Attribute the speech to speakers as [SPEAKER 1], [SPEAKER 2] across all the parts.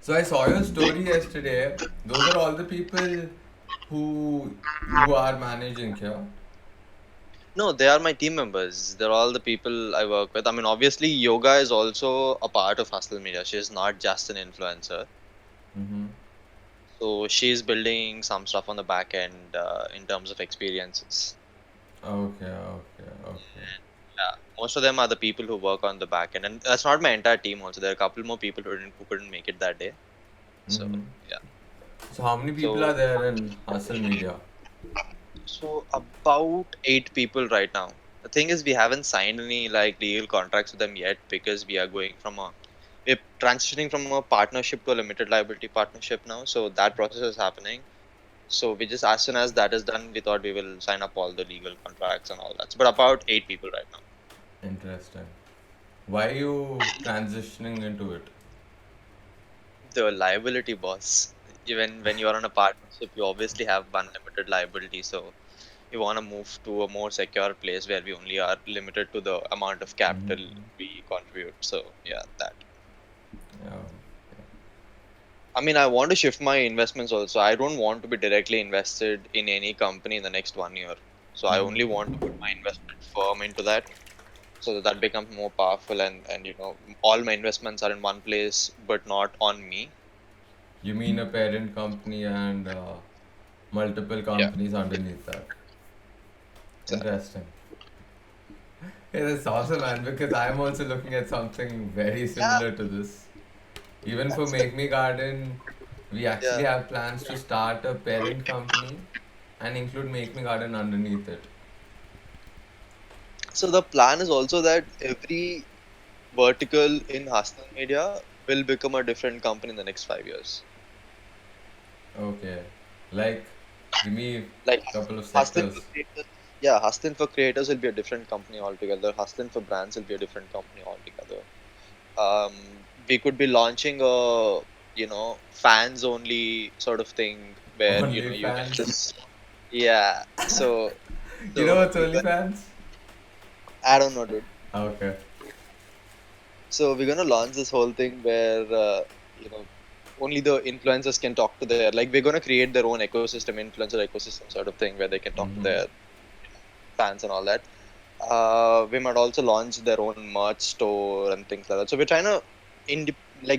[SPEAKER 1] So I saw your story yesterday. Those are all the people who you are managing here.
[SPEAKER 2] No, they are my team members. They're all the people I work with. I mean, obviously, Yoga is also a part of Hustle Media. She's not just an influencer.
[SPEAKER 1] Mm-hmm.
[SPEAKER 2] So she's building some stuff on the back end in terms of experiences.
[SPEAKER 1] Okay, okay, okay.
[SPEAKER 2] Yeah, most of them are the people who work on the back end, and that's not my entire team. Also, there are a couple more people who couldn't make it that day. So
[SPEAKER 1] Mm-hmm.
[SPEAKER 2] yeah,
[SPEAKER 1] So how many people are
[SPEAKER 2] so
[SPEAKER 1] there in Hustle Media?
[SPEAKER 2] about 8 people right now. The thing is, we haven't signed any like legal contracts with them yet because we're transitioning from a partnership to a limited liability partnership now. So that process is happening. So we just as soon as that is done, we thought we will sign up all the legal contracts and all that. But about 8 people right now.
[SPEAKER 1] Interesting. Why are you transitioning into it?
[SPEAKER 2] The liability boss. Even when you are on a partnership, you obviously have unlimited liability. So we want to move to a more secure place where we only are limited to the amount of capital
[SPEAKER 1] Mm-hmm.
[SPEAKER 2] we contribute. So yeah, that.
[SPEAKER 1] Yeah.
[SPEAKER 2] I mean, I want to shift my investments also. I don't want to be directly invested in any company in the next 1 year. So I only
[SPEAKER 1] Mm-hmm.
[SPEAKER 2] want to put my investment firm into that so that becomes more powerful, and all my investments are in one place but not on me.
[SPEAKER 1] You mean a parent company and multiple
[SPEAKER 2] Yeah,
[SPEAKER 1] companies underneath that?
[SPEAKER 2] exactly.
[SPEAKER 1] Interesting. Yeah, that's awesome, man, because I'm also looking at something very
[SPEAKER 2] Yeah,
[SPEAKER 1] similar to this. Even for
[SPEAKER 2] that's the
[SPEAKER 1] Make Me Garden, we
[SPEAKER 2] yeah.
[SPEAKER 1] actually have plans to start a parent company and include Make Me Garden underneath it.
[SPEAKER 2] So the plan is also that every vertical in Hustle Media will become a different company in the next 5 years.
[SPEAKER 1] Okay. Like, give me a
[SPEAKER 2] Like
[SPEAKER 1] couple of
[SPEAKER 2] Hustling for
[SPEAKER 1] sectors.
[SPEAKER 2] creators, yeah, Hustling for creators will be a different company altogether. Hustling for brands will be a different company altogether. We could be launching a fans only sort of thing where you can
[SPEAKER 1] OnlyFans.
[SPEAKER 2] just yeah.
[SPEAKER 1] You know
[SPEAKER 2] So
[SPEAKER 1] what's
[SPEAKER 2] we're gonna
[SPEAKER 1] OnlyFans?
[SPEAKER 2] I don't know, dude.
[SPEAKER 1] Okay.
[SPEAKER 2] So we're gonna launch this whole thing where you know only the influencers can talk to their like we're gonna create their own ecosystem, influencer ecosystem sort of thing where they can talk to
[SPEAKER 1] Mm-hmm.
[SPEAKER 2] their fans and all that. We might also launch their own merch store and things like that. So we're trying to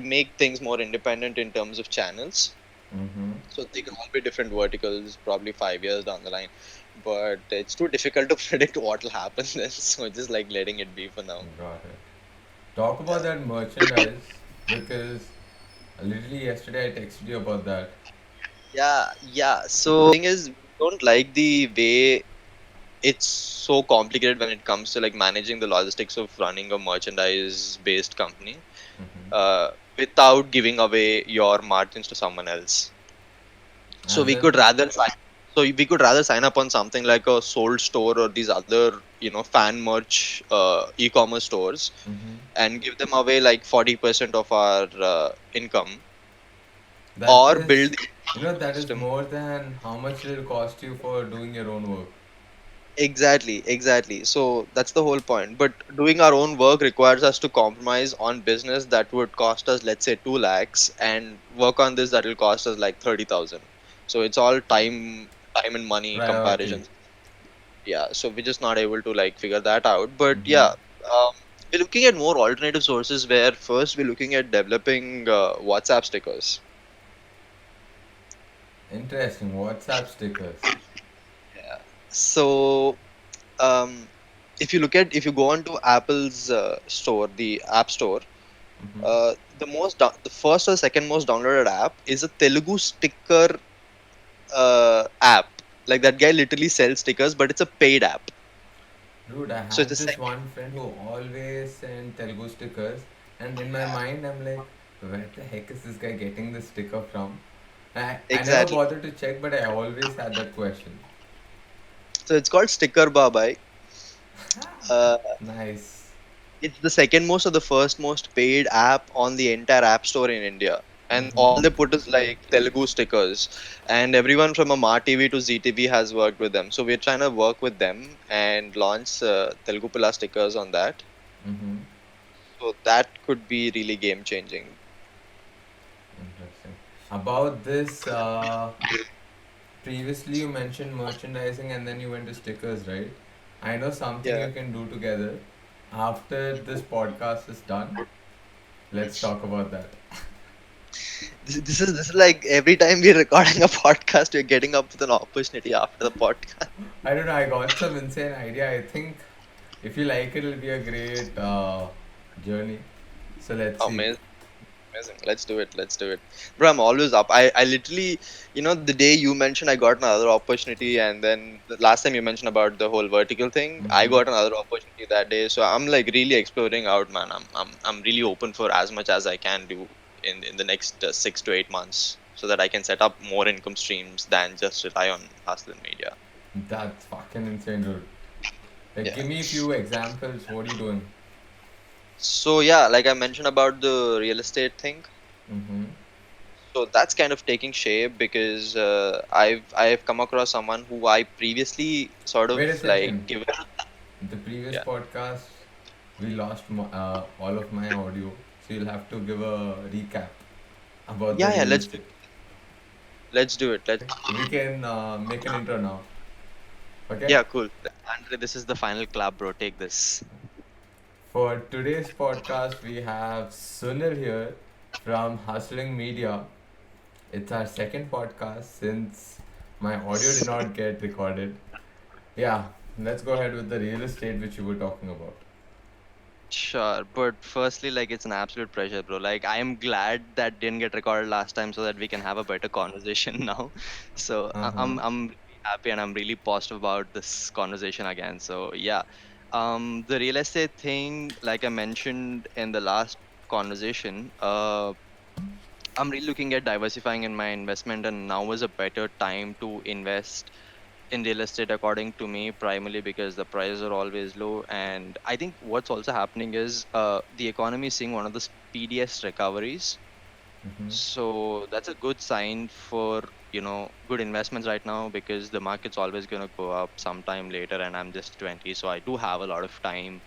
[SPEAKER 2] make things more independent in terms of channels.
[SPEAKER 1] Mm-hmm.
[SPEAKER 2] So they can all be different verticals, probably 5 years down the line. But it's too difficult to predict what will happen then. So just like letting it be for now.
[SPEAKER 1] Got it. Talk about
[SPEAKER 2] Yeah.
[SPEAKER 1] that merchandise because literally yesterday I texted you about that.
[SPEAKER 2] Yeah. So thing is, we don't like the way it's so complicated when it comes to like managing the logistics of running a merchandise based company
[SPEAKER 1] Mm-hmm.
[SPEAKER 2] uh, without giving away your margins to someone else. So
[SPEAKER 1] As
[SPEAKER 2] we
[SPEAKER 1] in,
[SPEAKER 2] could rather sign, we could rather sign up on something like a Sold Store or these other fan merch e-commerce stores
[SPEAKER 1] mm-hmm.
[SPEAKER 2] and give them away like 40% of our income
[SPEAKER 1] That
[SPEAKER 2] or
[SPEAKER 1] is,
[SPEAKER 2] build the
[SPEAKER 1] that is
[SPEAKER 2] system.
[SPEAKER 1] more than how much it will cost you for doing your own work.
[SPEAKER 2] Exactly. So that's the whole point. But doing our own work requires us to compromise on business that would cost us, let's say, 2 lakhs, and work on this that will cost us like 30,000. So it's all time and money
[SPEAKER 1] Priority.
[SPEAKER 2] comparisons. Yeah. So we're just not able to like figure that out. But
[SPEAKER 1] Mm-hmm.
[SPEAKER 2] yeah, we're looking at more alternative sources. Where first we're looking at developing WhatsApp stickers.
[SPEAKER 1] Interesting. WhatsApp stickers.
[SPEAKER 2] Yeah. So um, if you go onto Apple's store, the App Store,
[SPEAKER 1] Mm-hmm.
[SPEAKER 2] the first or second most downloaded app is a Telugu sticker app. Like that guy literally sells stickers, but it's a paid app.
[SPEAKER 1] Dude, I
[SPEAKER 2] So it's a
[SPEAKER 1] have this
[SPEAKER 2] second.
[SPEAKER 1] one friend who always send Telugu stickers, and in my mind, I'm like, where the heck is this guy getting this sticker from? I never
[SPEAKER 2] Exactly.
[SPEAKER 1] bothered to check, but I always had that question.
[SPEAKER 2] So it's called Sticker Babai. Uh,
[SPEAKER 1] Nice.
[SPEAKER 2] it's the second most or the first most paid app on the entire app store in India. And all
[SPEAKER 1] Mm-hmm.
[SPEAKER 2] they put is like Telugu stickers. And everyone from a MarTV to ZTV has worked with them. So we're trying to work with them and launch Telugu Pilla stickers on that.
[SPEAKER 1] Mm-hmm.
[SPEAKER 2] So that could be really game changing.
[SPEAKER 1] About this, previously you mentioned merchandising and then you went to stickers, right? I know something
[SPEAKER 2] Yeah.
[SPEAKER 1] you can do together. After this podcast is done, let's talk about that.
[SPEAKER 2] This is like every time we're recording a podcast, we're getting up with an opportunity after the podcast.
[SPEAKER 1] I don't know, I got some insane idea. I think if you like it, it'll be a great journey. So let's see.
[SPEAKER 2] Amazing. Amazing. Let's do it. Let's do it. Bro, I'm always up. I literally, the day you mentioned I got another opportunity, and then the last time you mentioned about the whole vertical thing, I
[SPEAKER 1] Mm-hmm.
[SPEAKER 2] got another opportunity that day. So I'm like really exploring out, man. I'm really open for as much as I can do in the next 6 to 8 months, so that I can set up more income streams than just rely on hustle and media.
[SPEAKER 1] That's fucking insane, dude. Like,
[SPEAKER 2] Yeah.
[SPEAKER 1] give me a few examples. What are you doing?
[SPEAKER 2] So yeah, like I mentioned about the real estate thing.
[SPEAKER 1] Mm-hmm.
[SPEAKER 2] So that's kind of taking shape because I've come across someone who I previously sort of
[SPEAKER 1] Wait a
[SPEAKER 2] like
[SPEAKER 1] second.
[SPEAKER 2] given.
[SPEAKER 1] The previous
[SPEAKER 2] Yeah,
[SPEAKER 1] podcast, we lost all of my audio, so you'll have to give a recap about the
[SPEAKER 2] yeah, yeah.
[SPEAKER 1] real estate.
[SPEAKER 2] Let's do it. Let's.
[SPEAKER 1] We can make an intro now. Okay?
[SPEAKER 2] Yeah, cool. Andre, this is the final clap, bro. Take this.
[SPEAKER 1] For today's podcast, we have Sunil here from Hustling Media. It's our second podcast since my audio did not get recorded. Yeah, let's go ahead with the real estate which you were talking about.
[SPEAKER 2] Sure, but firstly, like it's an absolute pleasure, bro. Like I am glad that didn't get recorded last time, so that we can have a better conversation now. So
[SPEAKER 1] Uh huh.
[SPEAKER 2] I'm really happy and I'm really positive about this conversation again. So yeah, the real estate thing, like I mentioned in the last conversation, I'm really looking at diversifying in my investment, and now is a better time to invest in real estate according to me, primarily because the prices are always low. And I think what's also happening is the economy is seeing one of the speediest recoveries.
[SPEAKER 1] Mm-hmm.
[SPEAKER 2] So that's a good sign for good investments right now, because the market's always going to go up sometime later, and I'm just 20, so I do have a lot of time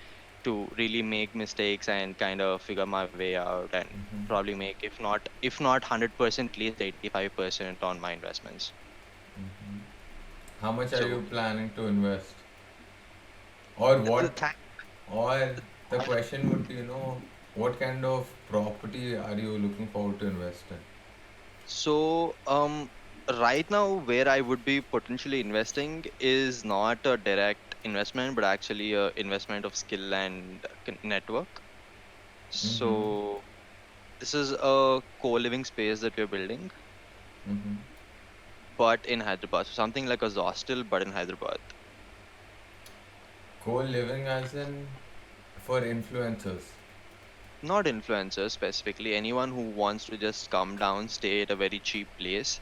[SPEAKER 2] to really make mistakes and kind of figure my way out, and
[SPEAKER 1] Mm-hmm.
[SPEAKER 2] probably make, if not 100%, at least 85% on my investments.
[SPEAKER 1] Mm-hmm. How much are
[SPEAKER 2] So
[SPEAKER 1] you planning to invest? Or
[SPEAKER 2] the
[SPEAKER 1] what?
[SPEAKER 2] th-
[SPEAKER 1] Or the question would be, what kind of property are you looking forward to invest in?
[SPEAKER 2] So, right now, where I would be potentially investing is not a direct investment, but actually a investment of skill and network.
[SPEAKER 1] Mm-hmm.
[SPEAKER 2] So, this is a co-living space that we're building,
[SPEAKER 1] Mm-hmm.
[SPEAKER 2] but in Hyderabad. So something like a hostel, but in Hyderabad.
[SPEAKER 1] Co-living as in for influencers.
[SPEAKER 2] Not influencers specifically, anyone who wants to just come down, stay at a very cheap place,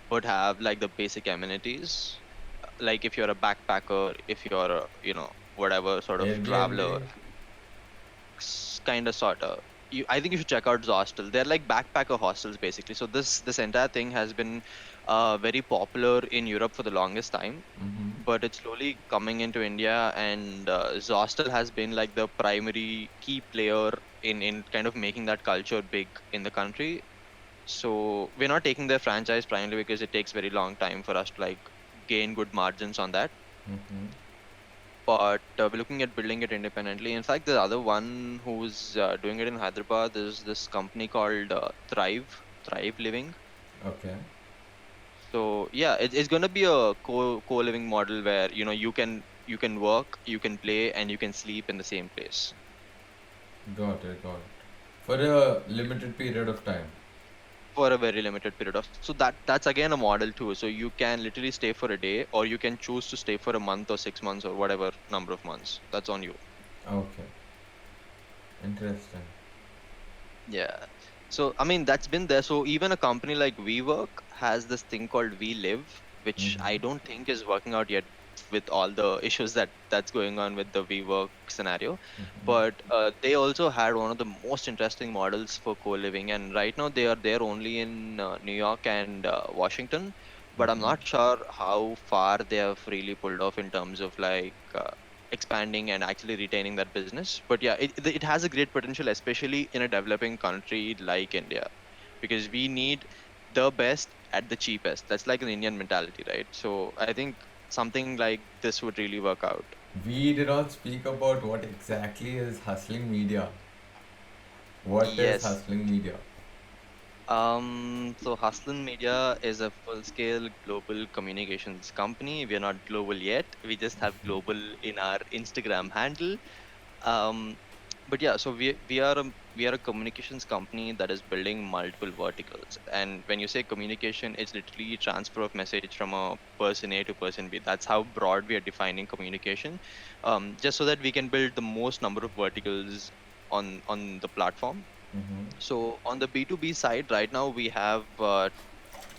[SPEAKER 2] but have like the basic amenities. Like if you're a backpacker, if you're a, whatever sort of traveler,
[SPEAKER 1] Airbnb.
[SPEAKER 2] kind of sort of. I think you should check out the hostel. They're like backpacker hostels basically. So this entire thing has been very popular in Europe for the longest time,
[SPEAKER 1] Mm-hmm.
[SPEAKER 2] but it's slowly coming into India, and Zostel has been like the primary key player in kind of making that culture big in the country. So we're not taking their franchise primarily because it takes very long time for us to like gain good margins on that.
[SPEAKER 1] Mm-hmm.
[SPEAKER 2] But we're looking at building it independently. In fact, the other one who's doing it in Hyderabad is this company called Thrive Living.
[SPEAKER 1] Okay.
[SPEAKER 2] So yeah, it's gonna be a co-living model where you can work, you can play, and you can sleep in the same place
[SPEAKER 1] Got it. Got it. For a limited period of time.
[SPEAKER 2] for a very limited period of. So that's again a model too. So you can literally stay for a day, or you can choose to stay for a month or 6 months or whatever number of months. That's on you.
[SPEAKER 1] Okay. Interesting.
[SPEAKER 2] Yeah. So I mean that's been there. So even a company like WeWork has this thing called WeLive, which
[SPEAKER 1] Mm-hmm.
[SPEAKER 2] I don't think is working out yet with all the issues that's going on with the WeWork scenario.
[SPEAKER 1] Mm-hmm.
[SPEAKER 2] But they also had one of the most interesting models for co-living, and right now they are there only in New York and Washington. But I'm
[SPEAKER 1] Mm-hmm.
[SPEAKER 2] not sure how far they have really pulled off in terms of like expanding and actually retaining that business. But yeah, it has a great potential, especially in a developing country like India, because we need the best at the cheapest. That's like an Indian mentality, right? So I think something like this would really work out.
[SPEAKER 1] We did not speak about what exactly is hustling media. What is
[SPEAKER 2] Yes.
[SPEAKER 1] hustling media?
[SPEAKER 2] So Hustling Media is a full-scale global communications company. We are not global yet. We just have global in our Instagram handle. Um, but yeah, so we are a communications company that is building multiple verticals. And when you say communication, it's literally transfer of message from a person A to person B. That's how broad we are defining communication. Just so that we can build the most number of verticals on the platform.
[SPEAKER 1] Mm-hmm.
[SPEAKER 2] So on the B2B side, right now we have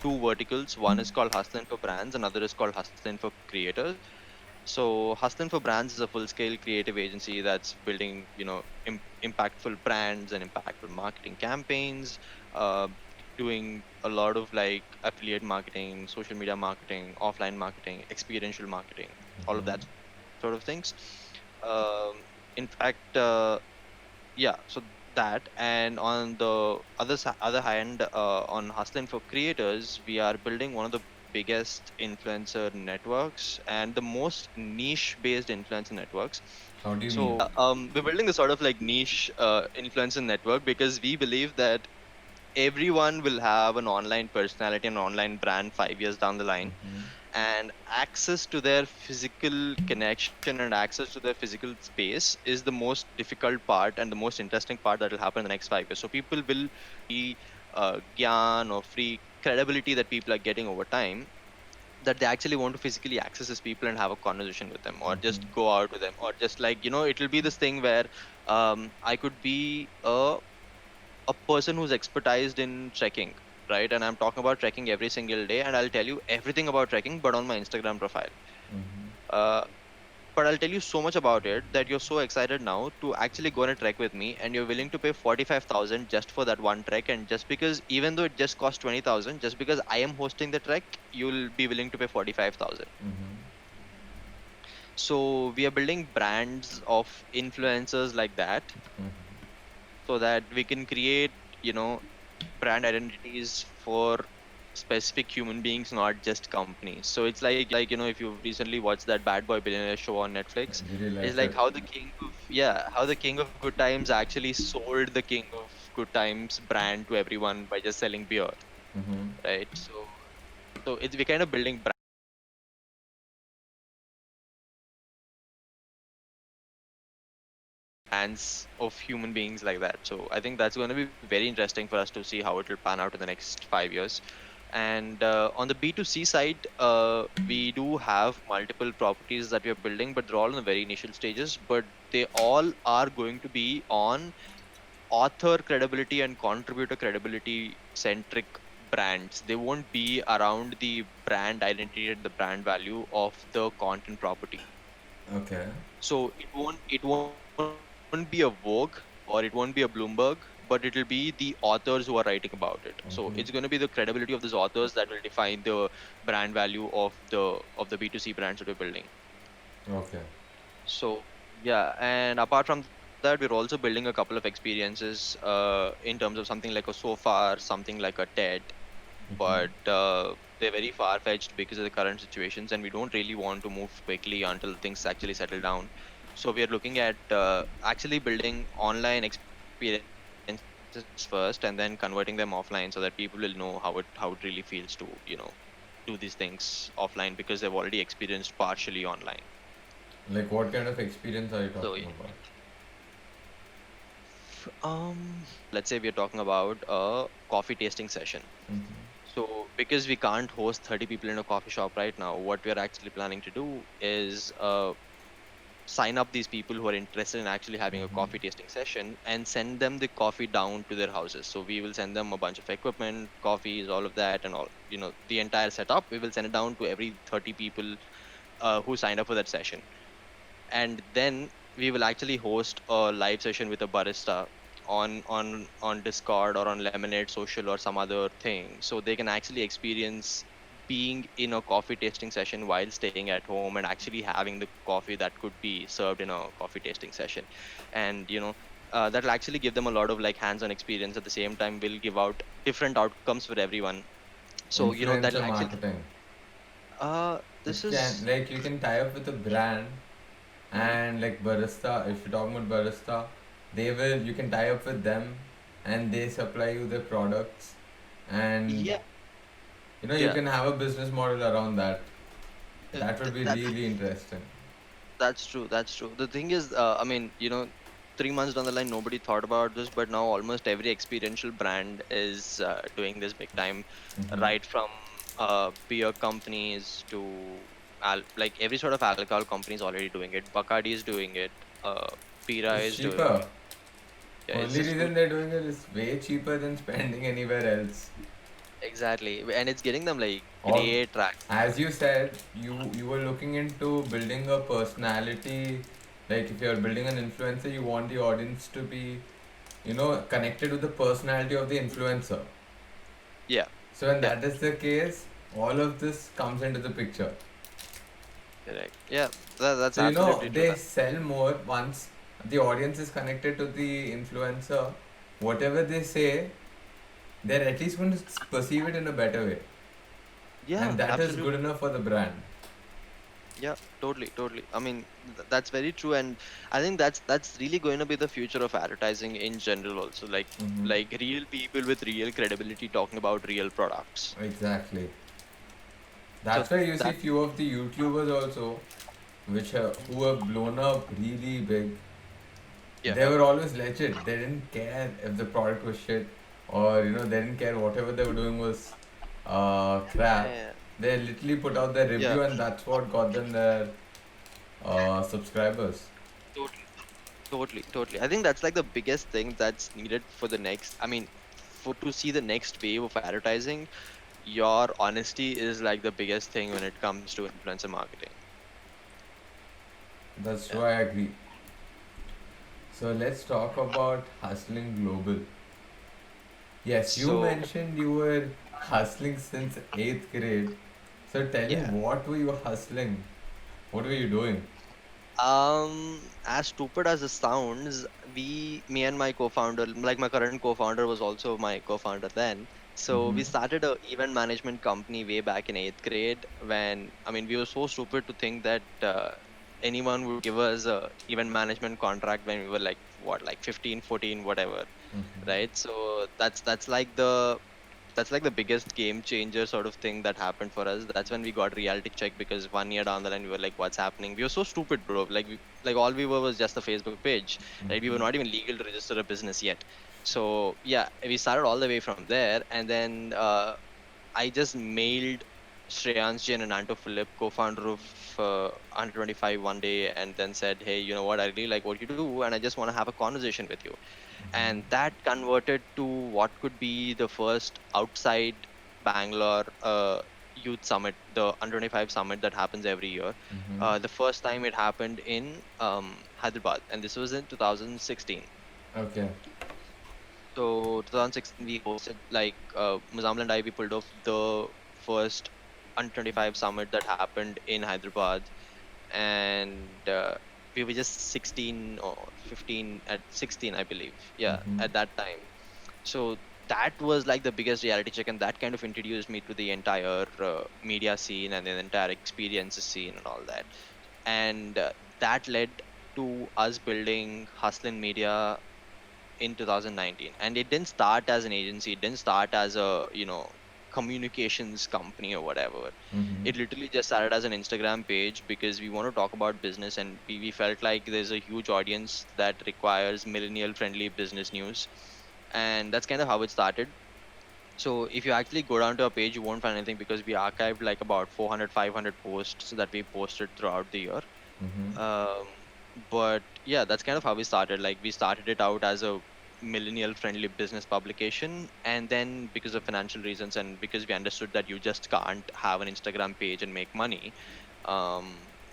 [SPEAKER 2] two verticals. One is called Hustlin for Brands, another is called Hustlin for Creators. So Hustlin for Brands is a full-scale creative agency that's building, impactful brands and impactful marketing campaigns, uh, doing a lot of like affiliate marketing, social media marketing, offline marketing, experiential marketing, all of
[SPEAKER 1] Mm-hmm.
[SPEAKER 2] that sort of things. In fact, yeah, so that, and on the other hand, on Hustlin for Creators, we are building one of the biggest influencer networks and the most niche based influencer networks.
[SPEAKER 1] How do you mean?
[SPEAKER 2] So we're building this sort of like niche influencer network because we believe that everyone will have an online personality and online brand 5 years down the line,
[SPEAKER 1] Mm-hmm.
[SPEAKER 2] and access to their physical connection and access to their physical space is the most difficult part and the most interesting part that will happen in the next 5 years. So people will be gyan or free credibility that people are getting over time, that they actually want to physically access these people and have a conversation with them or
[SPEAKER 1] Mm-hmm.
[SPEAKER 2] just go out with them, or just like, it'll be this thing where I could be a person who's expertised in trekking, right? And I'm talking about trekking every single day, and I'll tell you everything about trekking, but on my Instagram profile.
[SPEAKER 1] Mm-hmm.
[SPEAKER 2] Uh, but I'll tell you so much about it that you're so excited now to actually go on a trek with me, and you're willing to pay 45,000 just for that one trek. And just because, even though it just costs 20,000, just because I am hosting the trek, you'll be willing to pay 45,000.
[SPEAKER 1] Mm-hmm.
[SPEAKER 2] So we are building brands of influencers like that, so that we can create, you know, brand identities for specific human beings, not just companies. So it's like if you recently watched that Bad Boy Billionaire show on Netflix,
[SPEAKER 1] I really
[SPEAKER 2] it's
[SPEAKER 1] liked
[SPEAKER 2] like
[SPEAKER 1] it.
[SPEAKER 2] how the King of Good Times actually sold the King of Good Times brand to everyone by just selling beer,
[SPEAKER 1] Mm-hmm.
[SPEAKER 2] right? So it's we're kind of building brands of human beings like that. So I think that's going to be very interesting for us to see how it will pan out in the next 5 years. And on the B2C side, we do have multiple properties that we are building, but they're all in the very initial stages. But they all are going to be on author credibility and contributor credibility centric brands. They won't be around the brand identity and the brand value of the content property.
[SPEAKER 1] Okay.
[SPEAKER 2] So it won't be a Vogue or it won't be a Bloomberg, but it'll be the authors who are writing about it. So it's going to be the
[SPEAKER 1] Mm-hmm.
[SPEAKER 2] credibility of these authors that will define the brand value of the B2C brands that we're building.
[SPEAKER 1] Okay.
[SPEAKER 2] So yeah, and apart from that, we're also building a couple of experiences in terms of something like a Sofa, something like a TED,
[SPEAKER 1] Mm-hmm.
[SPEAKER 2] but they're very far-fetched because of the current situations, and we don't really want to move quickly until things actually settle down. So we are looking at actually building online experiences first, and then converting them offline, so that people will know how it really feels to do these things offline, because they've already experienced partially online.
[SPEAKER 1] Like, what kind of experience are you
[SPEAKER 2] So
[SPEAKER 1] talking about?
[SPEAKER 2] let's say we are talking about a coffee tasting session.
[SPEAKER 1] Mm-hmm.
[SPEAKER 2] So, because we can't host 30 people in a coffee shop right now, what we are actually planning to do is sign up these people who are interested in actually having a
[SPEAKER 1] Mm-hmm.
[SPEAKER 2] coffee tasting session and send them the coffee down to their houses. So, we will send them a bunch of equipment, coffees, all of that, and all, the entire setup. We will send it down to every 30 people who signed up for that session. And then we will actually host a live session with a barista on Discord or on Lemonade Social or some other thing, so they can actually experience being in a coffee tasting session while staying at home and actually having the coffee that could be served in a coffee tasting session. And that'll actually give them a lot of like hands-on experience. At the same time, will give out different outcomes for everyone. So that'll
[SPEAKER 1] Influencer
[SPEAKER 2] actually
[SPEAKER 1] marketing. It
[SPEAKER 2] this
[SPEAKER 1] can,
[SPEAKER 2] is.
[SPEAKER 1] like, you can tie up with a brand,
[SPEAKER 2] Mhm.
[SPEAKER 1] and like barista, if you're talking about barista, you can tie up with them, and they supply you the products, and
[SPEAKER 2] Yeah,
[SPEAKER 1] you
[SPEAKER 2] yeah.
[SPEAKER 1] can have a business model around that.
[SPEAKER 2] uh,
[SPEAKER 1] That would
[SPEAKER 2] th-
[SPEAKER 1] be
[SPEAKER 2] that
[SPEAKER 1] really interesting.
[SPEAKER 2] that's true. That's true. The thing is, I mean, 3 months down the line, nobody thought about this, but now almost every experiential brand is doing this big time,
[SPEAKER 1] Mm-hmm.
[SPEAKER 2] right from beer companies to like every sort of alcohol company is already doing it. Bacardi is doing it. Uh, Bira
[SPEAKER 1] It's
[SPEAKER 2] is doing
[SPEAKER 1] cheaper.
[SPEAKER 2] it. Yeah, it's
[SPEAKER 1] Only
[SPEAKER 2] just too
[SPEAKER 1] reason they're doing it is way cheaper than spending anywhere else.
[SPEAKER 2] exactly, and it's getting them like
[SPEAKER 1] Or,
[SPEAKER 2] great traction.
[SPEAKER 1] as you said, you were looking into building a personality. Like, if you're building an influencer, you want the audience to be, connected with the personality of the influencer.
[SPEAKER 2] Yeah,
[SPEAKER 1] So when
[SPEAKER 2] yeah,
[SPEAKER 1] that is the case, all of this comes into the picture.
[SPEAKER 2] correct. Yeah, that's
[SPEAKER 1] So
[SPEAKER 2] absolutely true.
[SPEAKER 1] they sell more once the audience is connected to the influencer. Whatever they say, they're at least going to perceive it in a better way,
[SPEAKER 2] Yeah,
[SPEAKER 1] and that is good
[SPEAKER 2] absolutely.
[SPEAKER 1] enough for the brand.
[SPEAKER 2] Yeah, totally, totally. I mean, that's very true, and I think that's really going to be the future of advertising in general. Also,
[SPEAKER 1] Mm-hmm.
[SPEAKER 2] like real people with real credibility talking about real products.
[SPEAKER 1] Exactly.
[SPEAKER 2] So
[SPEAKER 1] That's why you see
[SPEAKER 2] that
[SPEAKER 1] few of the YouTubers also, who have blown up really big. They
[SPEAKER 2] yeah,
[SPEAKER 1] were always legit. They didn't care if the product was shit, or they didn't care whatever they were doing was crap.
[SPEAKER 2] yeah,
[SPEAKER 1] They literally put out their
[SPEAKER 2] yeah,
[SPEAKER 1] review, and that's what got them their subscribers.
[SPEAKER 2] totally, totally, totally. I think that's like the biggest thing that's needed for the next. I mean, for to see the next wave of advertising, your honesty is like the biggest thing when it comes to influencer marketing.
[SPEAKER 1] That's
[SPEAKER 2] Yeah.
[SPEAKER 1] true. I agree. So let's talk about hustling global. Yes, you
[SPEAKER 2] So
[SPEAKER 1] mentioned you were hustling since eighth grade. So tell me,
[SPEAKER 2] yeah.
[SPEAKER 1] what were you hustling? What were you doing?
[SPEAKER 2] As stupid as it sounds, me and my co-founder, like my current co-founder was also my co-founder then. So
[SPEAKER 1] Mm-hmm.
[SPEAKER 2] we started a event management company way back in eighth grade when, I mean, we were so stupid to think that anyone would give us a event management contract when we were like, what, like 15, 14, whatever,
[SPEAKER 1] Mm-hmm.
[SPEAKER 2] right? So that's like the biggest game changer sort of thing that happened for us. That's when we got reality check because 1 year down the line we were like, "What's happening?" We were so stupid, bro. Like all we were was just a Facebook page, right? We were not even legal to register a business yet. So yeah, we started all the way from there, and then I just mailed Shreyans Jain and Anto Philip, co-founder of Under 25, one day, and then said, "Hey, you know what? I really like what you do, and I just want to have a conversation with you." And that converted to what could be the first outside Bangalore youth summit, the Under 25 summit that happens every year.
[SPEAKER 1] Mm-hmm.
[SPEAKER 2] The first time it happened in Hyderabad, and this was in 2016.
[SPEAKER 1] Okay.
[SPEAKER 2] So 2016 we hosted like Muzamil and I, we pulled off the first Under 25 summit that happened in Hyderabad, and we were just 16 or 15 at 16, I believe. Yeah,
[SPEAKER 1] Mm-hmm.
[SPEAKER 2] at that time. So that was like the biggest reality check, and that kind of introduced me to the entire media scene and the entire experiences scene and all that. And that led to us building Hustlin Media in 2019. And it didn't start as an agency, it didn't start as a, communications company or whatever.
[SPEAKER 1] Mm-hmm.
[SPEAKER 2] It literally just started as an Instagram page because we want to talk about business, and we felt like there's a huge audience that requires millennial friendly business news. And that's kind of how it started. So if you actually go down to our page, you won't find anything because we archived like about 400, 500 posts that we posted throughout the year.
[SPEAKER 1] Mm-hmm.
[SPEAKER 2] Um, but yeah, that's kind of how we started. Like we started it out as a millennial friendly business publication, and then because of financial reasons and because we understood that you just can't have an Instagram page and make money,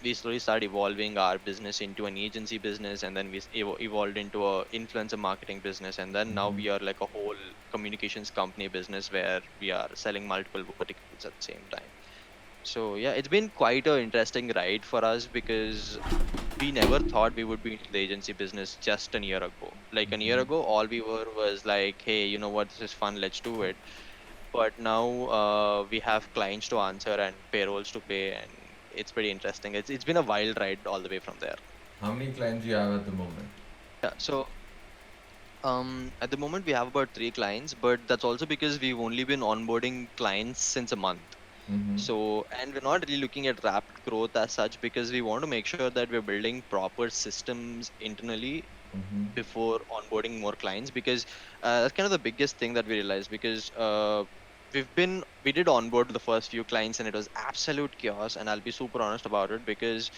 [SPEAKER 2] we slowly started evolving our business into an agency business, and then we evolved into a influencer marketing business, and then now
[SPEAKER 1] Mm-hmm.
[SPEAKER 2] we are like a whole communications company business where we are selling multiple verticals at the same time. So yeah, it's been quite a interesting ride for us because we never thought we would be into the agency business just a year ago. Like a year
[SPEAKER 1] Mm-hmm.
[SPEAKER 2] ago, all we were was like, hey, you know what, this is fun, let's do it. but now we have clients to answer and payrolls to pay, and it's pretty interesting. It's been a wild ride all the way from there.
[SPEAKER 1] How many clients do you have at the moment?
[SPEAKER 2] Yeah. So at the moment we have about 3 clients, but that's also because we've only been onboarding clients since a month.
[SPEAKER 1] Mm-hmm.
[SPEAKER 2] So, and we're not really looking at rapid growth as such because we want to make sure that we're building proper systems internally
[SPEAKER 1] Mm-hmm.
[SPEAKER 2] before onboarding more clients, because that's kind of the biggest thing that we realized, because we did onboard the first few clients and it was absolute chaos, and I'll be super honest about it, because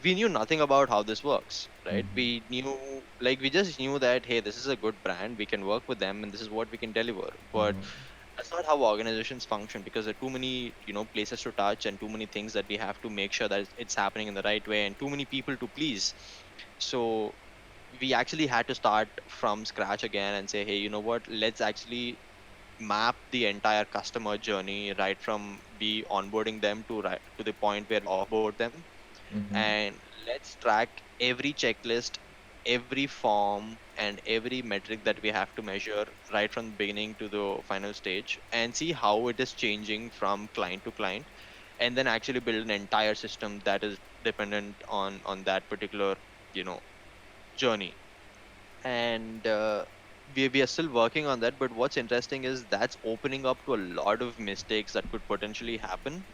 [SPEAKER 2] we knew nothing about how this works, right?
[SPEAKER 1] Mm-hmm.
[SPEAKER 2] We just knew that, hey, this is a good brand, we can work with them and this is what we can deliver. But
[SPEAKER 1] Mm-hmm.
[SPEAKER 2] that's not how organizations function, because there are too many places to touch and too many things that we have to make sure that it's happening in the right way, and too many people to please. So we actually had to start from scratch again and say, hey, you know what, let's actually map the entire customer journey right from be onboarding them to the point where we offboard them,
[SPEAKER 1] Mm-hmm.
[SPEAKER 2] and let's track every checklist, every form, and every metric that we have to measure right from the beginning to the final stage, and see how it is changing from client to client, and then actually build an entire system that is dependent on that particular you know journey. And we are still working on that, but what's interesting is that's opening up to a lot of mistakes that could potentially happen,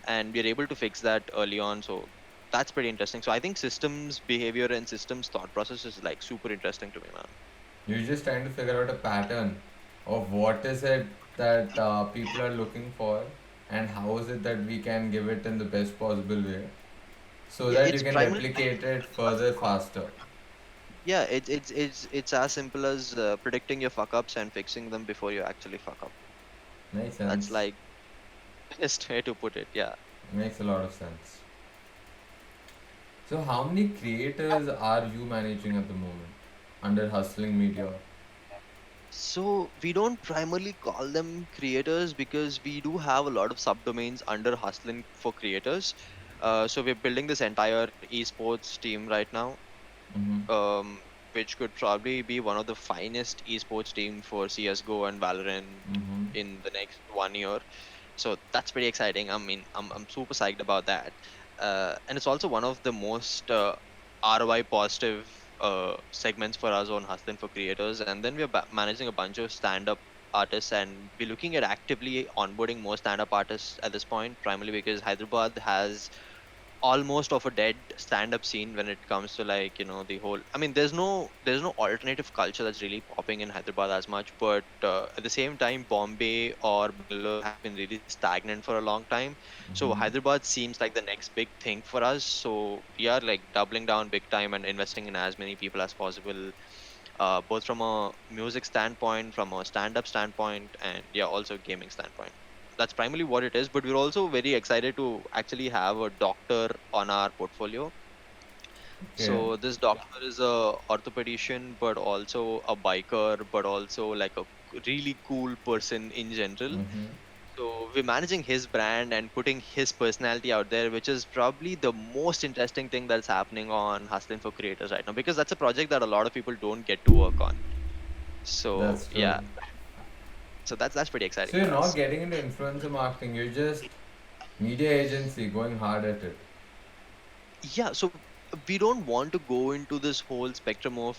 [SPEAKER 2] and we're able to fix that early on. So that's pretty interesting. So I think systems behavior and systems thought process is like super interesting to me, man.
[SPEAKER 1] You're just trying to figure out a pattern of what is it that people are looking for, and how is it that we can give it in the best possible way so
[SPEAKER 2] Yeah,
[SPEAKER 1] that you
[SPEAKER 2] it's
[SPEAKER 1] can
[SPEAKER 2] primarily
[SPEAKER 1] replicate it
[SPEAKER 2] us
[SPEAKER 1] further
[SPEAKER 2] as well.
[SPEAKER 1] faster.
[SPEAKER 2] Yeah, it's as simple as predicting your fuck ups and fixing them before you actually fuck up.
[SPEAKER 1] Makes
[SPEAKER 2] That's
[SPEAKER 1] sense.
[SPEAKER 2] like the best way to put it. Yeah.
[SPEAKER 1] Makes a lot of sense. So, how many creators are you managing at the moment under Hustling Media?
[SPEAKER 2] So we don't primarily call them creators because we do have a lot of subdomains under Hustling for creators. So we're building this entire esports team right now,
[SPEAKER 1] Mm-hmm.
[SPEAKER 2] which could probably be one of the finest esports team for CS:GO and Valorant
[SPEAKER 1] Mm-hmm.
[SPEAKER 2] in the next 1 year. So that's pretty exciting. I mean, I'm super psyched about that. And it's also one of the most ROI positive segments for us on Hustlin for creators. And then we're managing a bunch of stand-up artists, and we're looking at actively onboarding more stand-up artists at this point, primarily because Hyderabad has almost of a dead stand-up scene when it comes to the whole. I mean, there's no alternative culture that's really popping in Hyderabad as much, but at the same time Bombay or Bangalore have been really stagnant for a long time. So
[SPEAKER 1] Mm-hmm.
[SPEAKER 2] Hyderabad seems like the next big thing for us, so we are like doubling down big time and investing in as many people as possible, both from a music standpoint, from a stand-up standpoint, and yeah, also gaming standpoint. That's primarily what it is. But we're also very excited to actually have a doctor on our portfolio.
[SPEAKER 1] Okay.
[SPEAKER 2] So this doctor is a orthopedician, but also a biker, but also like a really cool person in general.
[SPEAKER 1] Mm-hmm.
[SPEAKER 2] So we're managing his brand and putting his personality out there, which is probably the most interesting thing that's happening on Hustling for Creators right now, because that's a project that a lot of people don't get to work on. So
[SPEAKER 1] That's true.
[SPEAKER 2] yeah, so that's pretty exciting
[SPEAKER 1] So, you're
[SPEAKER 2] for
[SPEAKER 1] not
[SPEAKER 2] us.
[SPEAKER 1] getting into influencer marketing, you're just media agency going hard at it.
[SPEAKER 2] Yeah, so we don't want to go into this whole spectrum of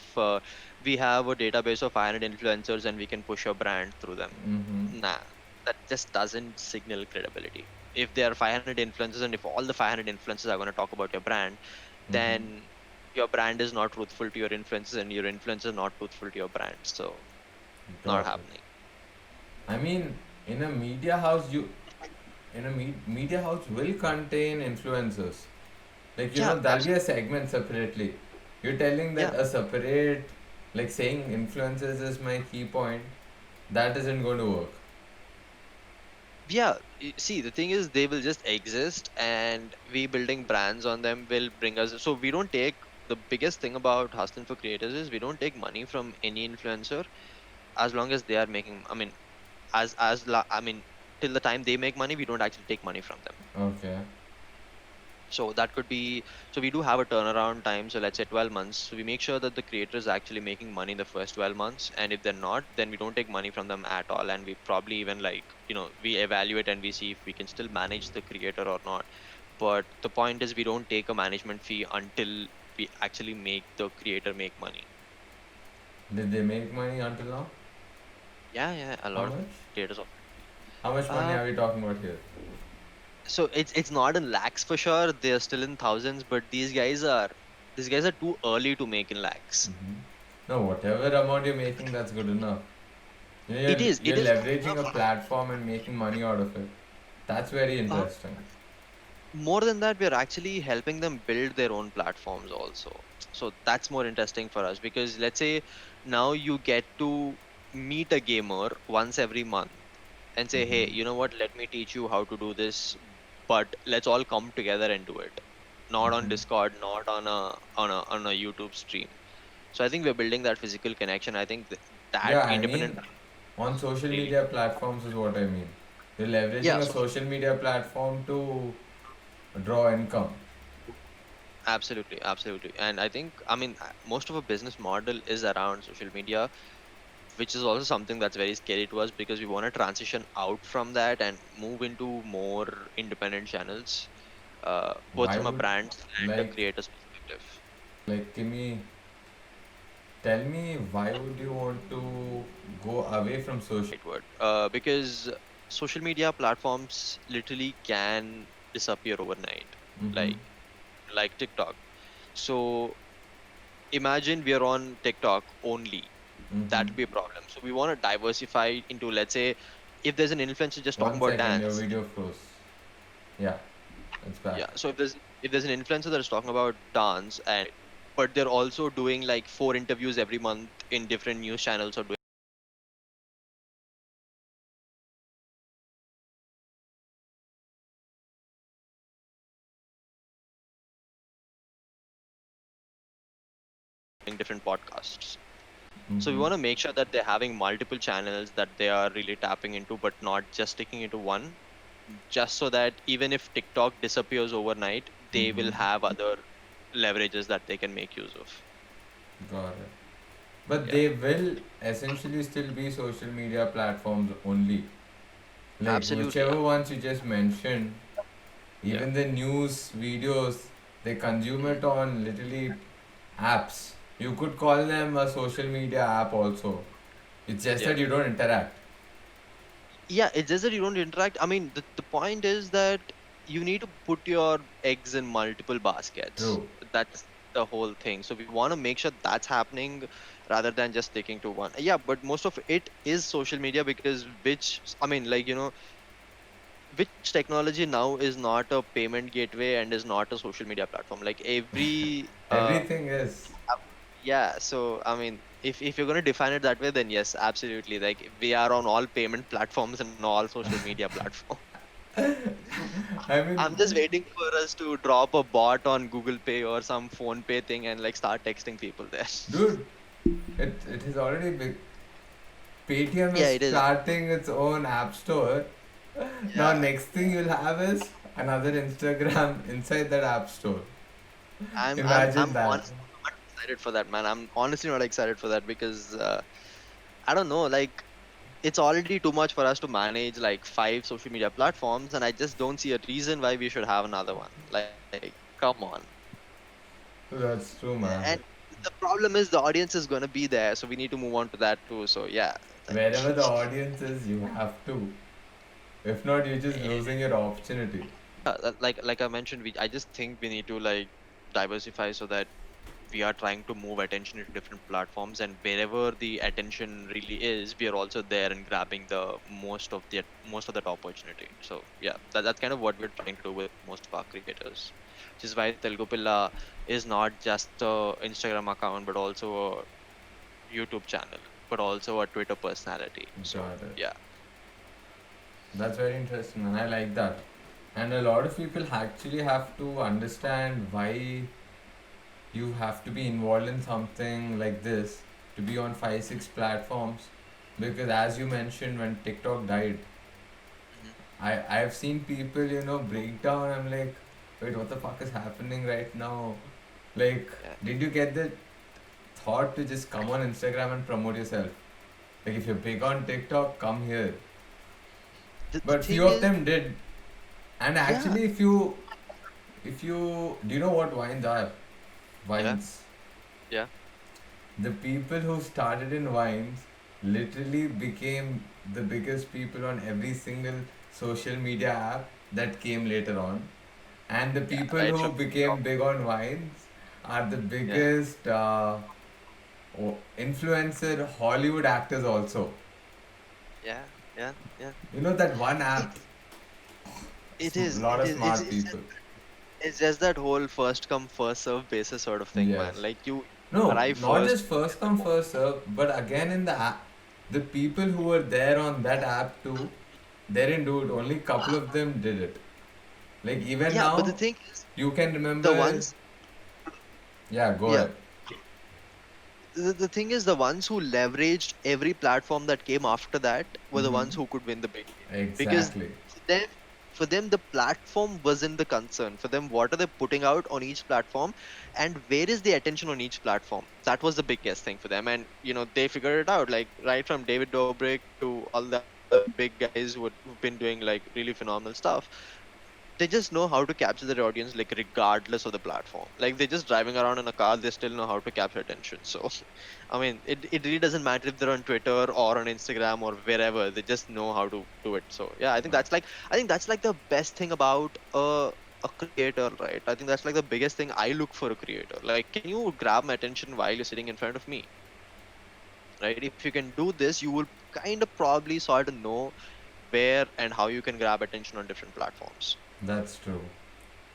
[SPEAKER 2] we have a database of 500 influencers and we can push a brand through them.
[SPEAKER 1] Mm-hmm.
[SPEAKER 2] Nah, that just doesn't signal credibility. If there are 500 influencers and if all the 500 influencers are going to talk about your brand,
[SPEAKER 1] Mm-hmm.
[SPEAKER 2] then your brand is not truthful to your influencers and your influencers are not truthful to your brand. So not
[SPEAKER 1] Got it.
[SPEAKER 2] happening.
[SPEAKER 1] I mean, in a media house, media house will contain influencers. Like,
[SPEAKER 2] Yeah,
[SPEAKER 1] there'll be a segment separately. You're telling
[SPEAKER 2] yeah.
[SPEAKER 1] that a separate, like saying influencers is my key point, that isn't going to work.
[SPEAKER 2] Yeah, see, the thing is, they will just exist, and we building brands on them will bring us. So we don't take the biggest thing about Hustle for creators is we don't take money from any influencer as long as they are making. I mean, I mean, till the time they make money, we don't actually take money from them.
[SPEAKER 1] Okay.
[SPEAKER 2] So that could be, so we do have a turnaround time. So let's say 12 months. So we make sure that the creator is actually making money in the first 12 months. And if they're not, then we don't take money from them at all. And we probably even like, we evaluate and we see if we can still manage the creator or not. But the point is, we don't take a management fee until we actually make the creator make money.
[SPEAKER 1] Did they make money until now?
[SPEAKER 2] Yeah, yeah, a
[SPEAKER 1] How
[SPEAKER 2] lot of
[SPEAKER 1] much?
[SPEAKER 2] creators.
[SPEAKER 1] How much money
[SPEAKER 2] Uh,
[SPEAKER 1] are we talking about here?
[SPEAKER 2] so it's not in lakhs for sure. They're still in thousands, but these guys are too early to make in lakhs.
[SPEAKER 1] Hmm. No, whatever amount you're making, that's good enough. You know,
[SPEAKER 2] It is. It
[SPEAKER 1] you're
[SPEAKER 2] is good
[SPEAKER 1] leveraging
[SPEAKER 2] enough.
[SPEAKER 1] a platform and making money out of it. That's very
[SPEAKER 2] Uh,
[SPEAKER 1] interesting.
[SPEAKER 2] More than that, we're actually helping them build their own platforms also. So that's more interesting for us because let's say now you get to meet a gamer once every month and say, hey,
[SPEAKER 1] Hmm.
[SPEAKER 2] you know what? Let me teach you how to do this, but let's all come together and do it. Not on
[SPEAKER 1] Hmm.
[SPEAKER 2] Discord, not on a YouTube stream. So I think we're building that physical connection. I think that
[SPEAKER 1] Yeah, I
[SPEAKER 2] independent
[SPEAKER 1] mean, on social
[SPEAKER 2] really,
[SPEAKER 1] media platforms is what I mean. You're leveraging
[SPEAKER 2] yeah.
[SPEAKER 1] a
[SPEAKER 2] So
[SPEAKER 1] social media platform to draw income.
[SPEAKER 2] absolutely, absolutely. And I think, I mean, most of a business model is around social media, which is also something that's very scary to us because we want to transition out from that and move into more independent channels, both
[SPEAKER 1] Why
[SPEAKER 2] from a
[SPEAKER 1] would,
[SPEAKER 2] brand and a
[SPEAKER 1] like,
[SPEAKER 2] creator's perspective.
[SPEAKER 1] give me, tell me, why would you want to go away from social?
[SPEAKER 2] Right word. Because social media platforms literally can disappear overnight,
[SPEAKER 1] Mm-hmm.
[SPEAKER 2] like TikTok. So imagine we are on TikTok only.
[SPEAKER 1] Mm-hmm.
[SPEAKER 2] That would be a problem. So we want to diversify into, let's say, if there's an influencer just talking
[SPEAKER 1] One
[SPEAKER 2] about
[SPEAKER 1] second, your
[SPEAKER 2] dance.
[SPEAKER 1] video froze. Yeah, it's back.
[SPEAKER 2] Yeah. So if there's an influencer that is talking about dance and but they're also doing like 4 interviews every month in different news channels or doing different podcasts. So we
[SPEAKER 1] Mm-hmm.
[SPEAKER 2] want to make sure that they're having multiple channels that they are really tapping into, but not just sticking into one, just so that even if TikTok disappears overnight, they will
[SPEAKER 1] Mm-hmm.
[SPEAKER 2] have other leverages that they can make use of.
[SPEAKER 1] Got it. But
[SPEAKER 2] Yeah,
[SPEAKER 1] they will essentially still be social media platforms only. Like
[SPEAKER 2] absolutely.
[SPEAKER 1] whichever ones you just mentioned,
[SPEAKER 2] Yeah.
[SPEAKER 1] even the news videos, they consume
[SPEAKER 2] Mhm.
[SPEAKER 1] it on literally apps. You could call them a social media app also. It's just
[SPEAKER 2] Yeah.
[SPEAKER 1] that you don't interact.
[SPEAKER 2] Yeah, it's just that you don't interact. I mean, the point is that you need to put your eggs in multiple baskets.
[SPEAKER 1] True.
[SPEAKER 2] That's the whole thing. So we want to make sure that's happening rather than just sticking to one. Yeah, but most of it is social media because I mean, like, which technology now is not a payment gateway and is not a social media platform? Like every,
[SPEAKER 1] Everything is.
[SPEAKER 2] yeah. So, I mean, if you're going to define it that way, then yes, absolutely. Like we are on all payment platforms and all social media platforms.
[SPEAKER 1] I mean,
[SPEAKER 2] I'm just waiting for us to drop a bot on Google Pay or some phone pay thing and like start texting people there.
[SPEAKER 1] dude, it is already big. Paytm
[SPEAKER 2] Yeah,
[SPEAKER 1] is
[SPEAKER 2] it is.
[SPEAKER 1] starting its own app store. Now,
[SPEAKER 2] Yeah,
[SPEAKER 1] next thing you'll have is another Instagram inside that app store.
[SPEAKER 2] I'm
[SPEAKER 1] Imagine that.
[SPEAKER 2] honestly not excited for that, man. I'm honestly not excited for that because I don't know, like it's already too much for us to manage like 5 social media platforms, and I just don't see a reason why we should have another one. Like, come on.
[SPEAKER 1] That's true, man.
[SPEAKER 2] And the problem is the audience is gonna be there, so we need to move on to that too. So yeah, like
[SPEAKER 1] Wherever the audience is, you have to. If not, you're just losing your opportunity.
[SPEAKER 2] like I mentioned, we I just think we need to like diversify so that we are trying to move attention into different platforms, and wherever the attention really is, we are also there and grabbing the most of that opportunity. So yeah, that's kind of what we're trying to do with most of our creators, which is why Telugu Pilla is not just a Instagram account but also a YouTube channel, but also a Twitter personality. So
[SPEAKER 1] Got it.
[SPEAKER 2] yeah.
[SPEAKER 1] That's very interesting, and I like that. And a lot of people actually have to understand why you have to be involved in something like this to be on 5 6 platforms, because as you mentioned, when TikTok died,
[SPEAKER 2] Mhm.
[SPEAKER 1] I've seen people break down. I'm like, wait, what the fuck is happening right now? Like,
[SPEAKER 2] Yeah.
[SPEAKER 1] did you get the thought to just come on Instagram and promote yourself? Like, if you're big on TikTok, come here.
[SPEAKER 2] The
[SPEAKER 1] But few
[SPEAKER 2] thing
[SPEAKER 1] of
[SPEAKER 2] is,
[SPEAKER 1] them did. And
[SPEAKER 2] yeah,
[SPEAKER 1] actually, if you, do you know what vines are?
[SPEAKER 2] yeah,
[SPEAKER 1] Vines.
[SPEAKER 2] yeah,
[SPEAKER 1] The people who started in vines literally became the biggest people on every single social media app that came later on. And the
[SPEAKER 2] yeah.
[SPEAKER 1] people
[SPEAKER 2] Right
[SPEAKER 1] who
[SPEAKER 2] from
[SPEAKER 1] became
[SPEAKER 2] TikTok.
[SPEAKER 1] big on vines are the
[SPEAKER 2] Yeah,
[SPEAKER 1] biggest influencer Hollywood actors also.
[SPEAKER 2] yeah, yeah, yeah.
[SPEAKER 1] You know that one
[SPEAKER 2] See,
[SPEAKER 1] app,
[SPEAKER 2] it
[SPEAKER 1] a
[SPEAKER 2] is,
[SPEAKER 1] lot
[SPEAKER 2] it
[SPEAKER 1] of
[SPEAKER 2] is,
[SPEAKER 1] smart people.
[SPEAKER 2] it's just that whole first come first serve basis sort of thing,
[SPEAKER 1] Yes.
[SPEAKER 2] man. Like you
[SPEAKER 1] No,
[SPEAKER 2] arrive
[SPEAKER 1] not
[SPEAKER 2] first.
[SPEAKER 1] just first come first serve, but again in the app, the people who were there on that app too, they didn't do it. Only couple of them did it. Like even
[SPEAKER 2] Yeah, but the
[SPEAKER 1] now,
[SPEAKER 2] thing is,
[SPEAKER 1] you can
[SPEAKER 2] the
[SPEAKER 1] remember.
[SPEAKER 2] ones,
[SPEAKER 1] Yeah, go
[SPEAKER 2] yeah,
[SPEAKER 1] ahead.
[SPEAKER 2] the thing is, the ones who leveraged every platform that came after that were the
[SPEAKER 1] Mm-hmm.
[SPEAKER 2] ones who could win the big game. Because
[SPEAKER 1] Exactly.
[SPEAKER 2] for them, for them, the platform wasn't the concern. For them, what are they putting out on each platform, and where is the attention on each platform? That was the biggest thing for them. And they figured it out. Like right from David Dobrik to all the other big guys who've been doing like really phenomenal stuff, they just know how to capture their audience like regardless of the platform. Like they're just driving around in a car, they still know how to capture attention. So I mean, it really doesn't matter if they're on Twitter or on Instagram or wherever, they just know how to do it. So yeah, I think that's like the best thing about a creator, right? I think that's like the biggest thing I look for a creator. Like, can you grab my attention while you're sitting in front of me? Right? If you can do this, you will kind of probably sort of know where and how you can grab attention on different platforms.
[SPEAKER 1] That's true.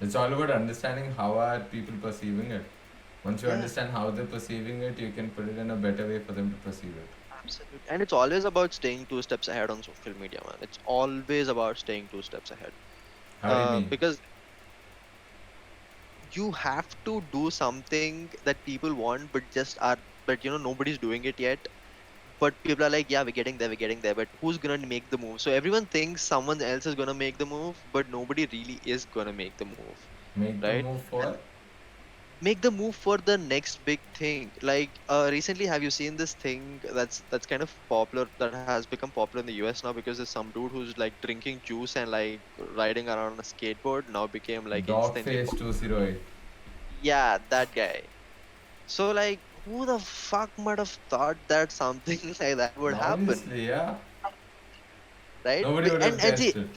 [SPEAKER 1] It's all about understanding how are people perceiving it. Once you
[SPEAKER 2] Yeah.
[SPEAKER 1] understand how they're perceiving it, you can put it in a better way for them to perceive it.
[SPEAKER 2] Absolutely. And it's always about staying two steps ahead on social media, man. It's always about staying two steps ahead.
[SPEAKER 1] How do you mean?
[SPEAKER 2] Because you have to do something that people want, but nobody's doing it yet. But people are like, yeah, we're getting there. But who's gonna make the move? So everyone thinks someone else is gonna make the move, but nobody really is gonna make the move,
[SPEAKER 1] Make the
[SPEAKER 2] right?
[SPEAKER 1] move for?
[SPEAKER 2] Make the move for the next big thing. Like recently, have you seen this thing that's kind of popular, that has become popular in the US now, because there's some dude who's like drinking juice and like riding around on a skateboard now became like instantly
[SPEAKER 1] Dogface
[SPEAKER 2] popular.
[SPEAKER 1] 208.
[SPEAKER 2] Yeah, that guy. So like, who the fuck might have thought that something like that would happen,
[SPEAKER 1] Obviously, yeah.
[SPEAKER 2] right?
[SPEAKER 1] Nobody would have
[SPEAKER 2] And see,
[SPEAKER 1] guessed it.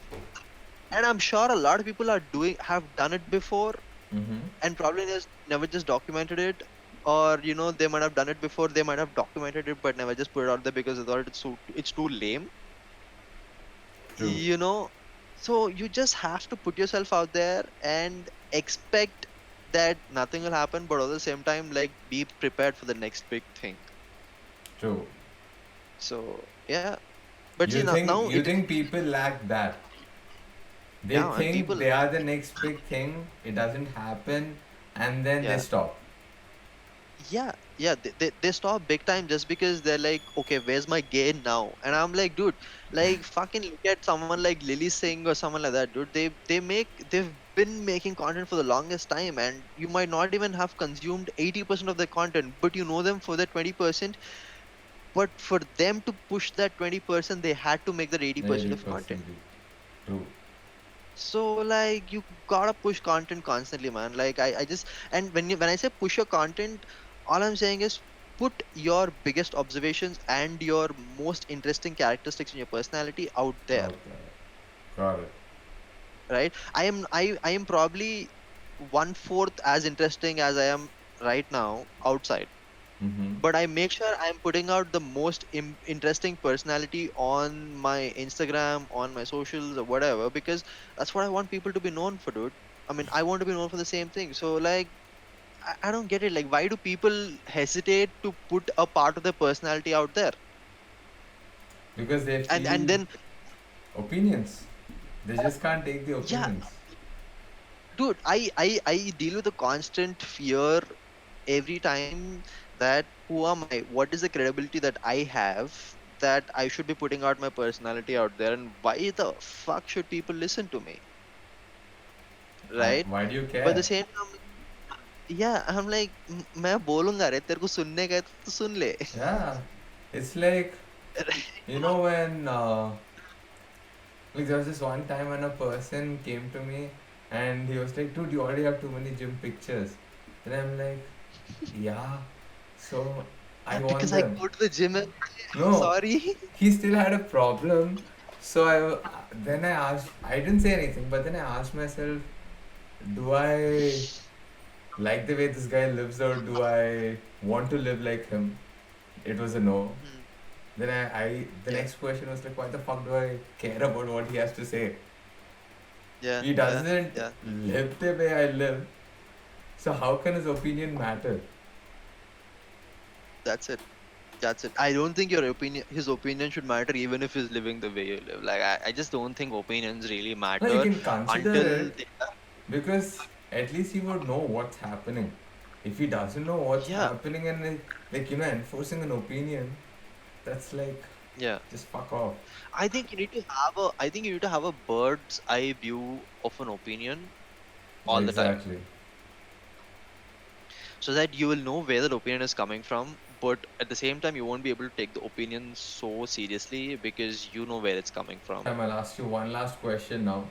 [SPEAKER 2] and I'm sure a lot of people have done it before,
[SPEAKER 1] Mm-hmm.
[SPEAKER 2] and probably just never just documented it, or they might have done it before, they might have documented it but never just put it out there because they thought it's too lame,
[SPEAKER 1] True.
[SPEAKER 2] you know so you just have to put yourself out there and expect that nothing will happen, but at the same time, like, be prepared for the next big thing.
[SPEAKER 1] True.
[SPEAKER 2] So yeah, but see,
[SPEAKER 1] You
[SPEAKER 2] now,
[SPEAKER 1] think
[SPEAKER 2] now
[SPEAKER 1] you
[SPEAKER 2] it
[SPEAKER 1] think people lack that? They
[SPEAKER 2] yeah, man,
[SPEAKER 1] think
[SPEAKER 2] people,
[SPEAKER 1] they are the next big thing. It doesn't happen, and then they
[SPEAKER 2] yeah,
[SPEAKER 1] stop.
[SPEAKER 2] yeah, they stop big time just because they're like, okay, where's my gain now? And I'm like, dude, like, fucking look at someone like Lily Singh or someone like that, dude. They've been making content for the longest time, and you might not even have consumed 80% of their content, but you know them for that 20%. But for them to push that 20%, they had to make that 80% of content.
[SPEAKER 1] 80%. True.
[SPEAKER 2] So like, you gotta push content constantly, man. Like I just, and when I say push your content, all I'm saying is put your biggest observations and your most interesting characteristics in your personality out there,
[SPEAKER 1] Okay. Got it.
[SPEAKER 2] right? I am probably one fourth as interesting as I am right now outside,
[SPEAKER 1] Mm-hmm.
[SPEAKER 2] but I make sure I'm putting out the most interesting personality on my Instagram, on my socials, or whatever, because that's what I want people to be known for, dude. I mean, I want to be known for the same thing. So, like, I don't get it. Like, why do people hesitate to put a part of their personality out there?
[SPEAKER 1] Because they
[SPEAKER 2] And
[SPEAKER 1] feel
[SPEAKER 2] then,
[SPEAKER 1] opinions. They just can't take the
[SPEAKER 2] yeah,
[SPEAKER 1] opinions.
[SPEAKER 2] dude, I deal with a constant fear every time, that who am I? What is the credibility that I have, that I should be putting out my personality out there, and why the fuck should people listen to me? right?
[SPEAKER 1] Why do you
[SPEAKER 2] But the
[SPEAKER 1] care?
[SPEAKER 2] same time, yeah, I'm like, मैं बोलूंगा रे, तेरे को सुनने का है तो सुन ले.
[SPEAKER 1] Yeah, it's like, you know, when like there was this one time when a person came to me and he was like, dude, you already have too many gym pictures. And I'm like, yeah, so I want
[SPEAKER 2] Because I
[SPEAKER 1] them.
[SPEAKER 2] go to the gym and
[SPEAKER 1] No,
[SPEAKER 2] sorry.
[SPEAKER 1] he still had a problem. So then I asked, I didn't say anything, but then I asked myself, do I like the way this guy lives or do I want to live like him? It was a no.
[SPEAKER 2] Hmm.
[SPEAKER 1] Then the
[SPEAKER 2] Yeah,
[SPEAKER 1] next question was like, why the fuck do I care about what he has to say?
[SPEAKER 2] yeah,
[SPEAKER 1] He
[SPEAKER 2] yeah,
[SPEAKER 1] doesn't
[SPEAKER 2] yeah.
[SPEAKER 1] live the way I live. So how can his opinion matter?
[SPEAKER 2] That's it. That's it. I don't think your opinion, his opinion should matter even if he's living the way you live. Like I just don't think opinions really
[SPEAKER 1] No, you
[SPEAKER 2] matter
[SPEAKER 1] can consider
[SPEAKER 2] until
[SPEAKER 1] it
[SPEAKER 2] they,
[SPEAKER 1] because at least he would know what's happening. If he doesn't know what's
[SPEAKER 2] yeah,
[SPEAKER 1] happening and like enforcing an opinion, that's like
[SPEAKER 2] yeah.
[SPEAKER 1] just fuck off.
[SPEAKER 2] I think you need to have a bird's eye view of an opinion all the time,
[SPEAKER 1] Exactly.
[SPEAKER 2] so that you will know where the opinion is coming from. But at the same time, you won't be able to take the opinion so seriously because you know where it's coming from.
[SPEAKER 1] I'll ask you one last question now.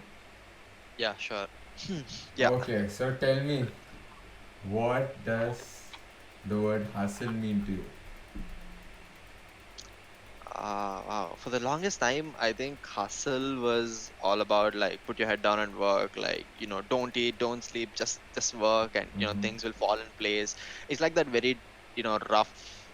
[SPEAKER 2] Yeah, sure. Yeah.
[SPEAKER 1] Okay, so tell me, what does the word hustle mean to you?
[SPEAKER 2] Wow. For the longest time, I think hustle was all about like put your head down and work. Like don't eat, don't sleep, just work, and
[SPEAKER 1] Mm-hmm.
[SPEAKER 2] things will fall in place. It's like that very rough,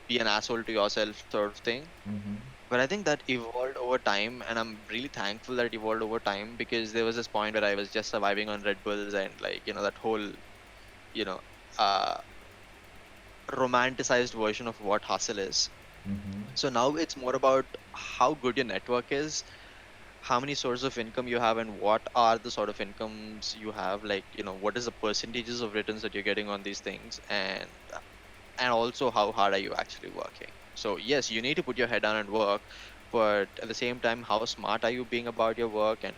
[SPEAKER 2] be an asshole to yourself sort of thing.
[SPEAKER 1] Mm-hmm.
[SPEAKER 2] But I think that evolved over time, and I'm really thankful that it evolved over time because there was this point where I was just surviving on Red Bulls and like that whole you know uh romanticized version of what hustle is.
[SPEAKER 1] Mm-hmm.
[SPEAKER 2] So now it's more about how good your network is, how many sources of income you have, and what are the sort of incomes you have. Like, what is the percentages of returns that you're getting on these things, and also how hard are you actually working. So yes, you need to put your head down and work, but at the same time, how smart are you being about your work, and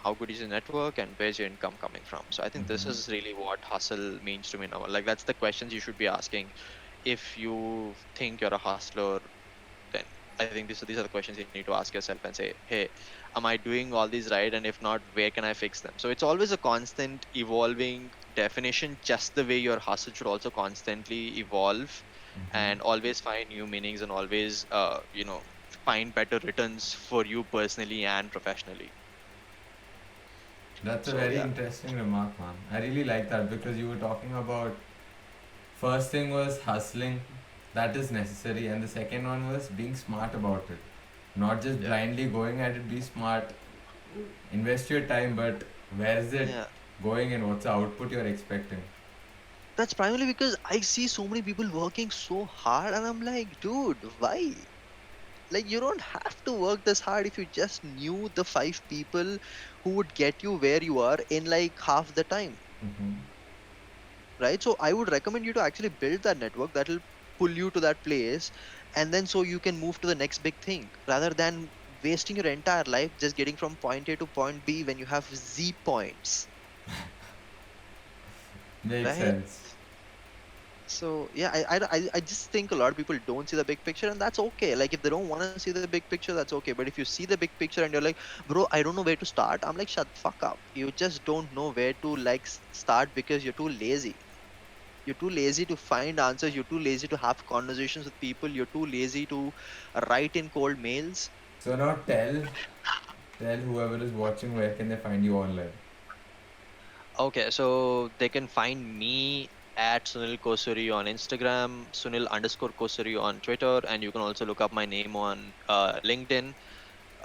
[SPEAKER 2] how good is your network, and where's your income coming from. So I think this
[SPEAKER 1] Mm-hmm.
[SPEAKER 2] is really what hustle means to me now. Like that's the questions you should be asking if you think you're a hustler. Then I think these are the questions you need to ask yourself and say, hey, am I doing all these right? And if not, where can I fix them? So it's always a constant evolving definition, just the way your hustle should also constantly evolve
[SPEAKER 1] Mm-hmm.
[SPEAKER 2] and always find new meanings and always, find better returns for you personally and professionally.
[SPEAKER 1] That's a
[SPEAKER 2] So
[SPEAKER 1] very
[SPEAKER 2] yeah,
[SPEAKER 1] interesting remark, man. I really like that because you were talking about first thing was hustling, that is necessary, and the second one was being smart about it. Not just
[SPEAKER 2] yeah,
[SPEAKER 1] blindly going at it, be smart, invest your time, but where is it
[SPEAKER 2] yeah.
[SPEAKER 1] going and what's the output you're expecting?
[SPEAKER 2] That's primarily because I see so many people working so hard, and I'm like, dude, why? Like, you don't have to work this hard if you just knew the five people who would get you where you are in like half the time,
[SPEAKER 1] Mm-hmm.
[SPEAKER 2] right? So I would recommend you to actually build that network that'll pull you to that place, and then so you can move to the next big thing rather than wasting your entire life just getting from point A to point B when you have Z points,
[SPEAKER 1] Makes
[SPEAKER 2] right?
[SPEAKER 1] sense.
[SPEAKER 2] So yeah, I just think a lot of people don't see the big picture, and that's okay. Like if they don't want to see the big picture, that's okay. But if you see the big picture and you're like, bro, I don't know where to start, I'm like, shut the fuck up. You just don't know where to like start because you're too lazy. You're too lazy to find answers. You're too lazy to have conversations with people. You're too lazy to write in cold mails.
[SPEAKER 1] So now tell whoever is watching where can they find you online.
[SPEAKER 2] Okay, so they can find me at Sunil Kosuri on Instagram, Sunil underscore Kosuri on Twitter, and you can also look up my name on LinkedIn.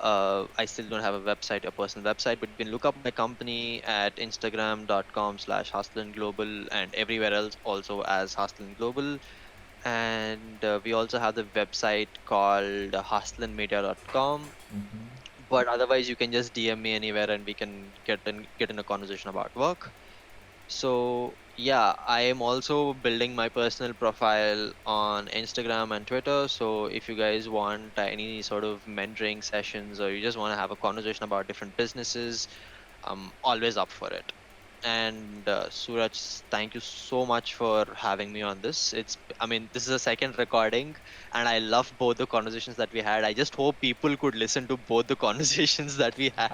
[SPEAKER 2] I still don't have a website, a personal website, but you can look up my company at instagram.com/Hustle Global and everywhere else also as Hustle Global. And we also have the website called hustleandmedia.com.
[SPEAKER 1] Mm-hmm.
[SPEAKER 2] But otherwise, you can just DM me anywhere and we can get in a conversation about work. So yeah, I am also building my personal profile on Instagram and Twitter. So if you guys want any sort of mentoring sessions or you just want to have a conversation about different businesses,
[SPEAKER 3] I'm always up for it. And Suraj, thank you so much for having me on this. I mean, this is a second recording, and I love both the conversations that we had. I just hope people could listen to both the conversations that we had.